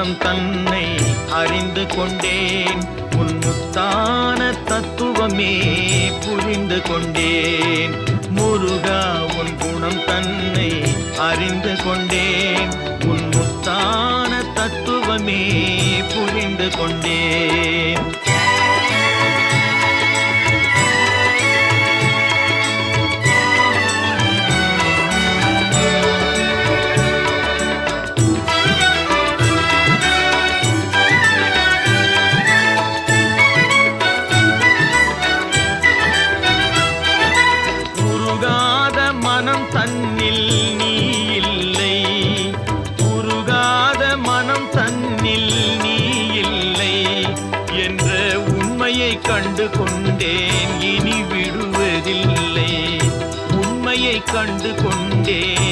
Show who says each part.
Speaker 1: குணம் தன்னை அறிந்து கொண்டேன். உன் முத்தான தத்துவமே புரிந்து கொண்டேன். முருகா உன் குணம் தன்னை அறிந்து கொண்டேன். உன் முத்தான தத்துவமே புரிந்து கொண்டேன். மனம் தன்னில் நீ இல்லை, உருகாத மனம் தன்னில் நீ இல்லை என்ற உண்மையை கண்டு கொண்டேன். இனி விடுவதில்லை, உண்மையை கண்டு கொண்டேன்.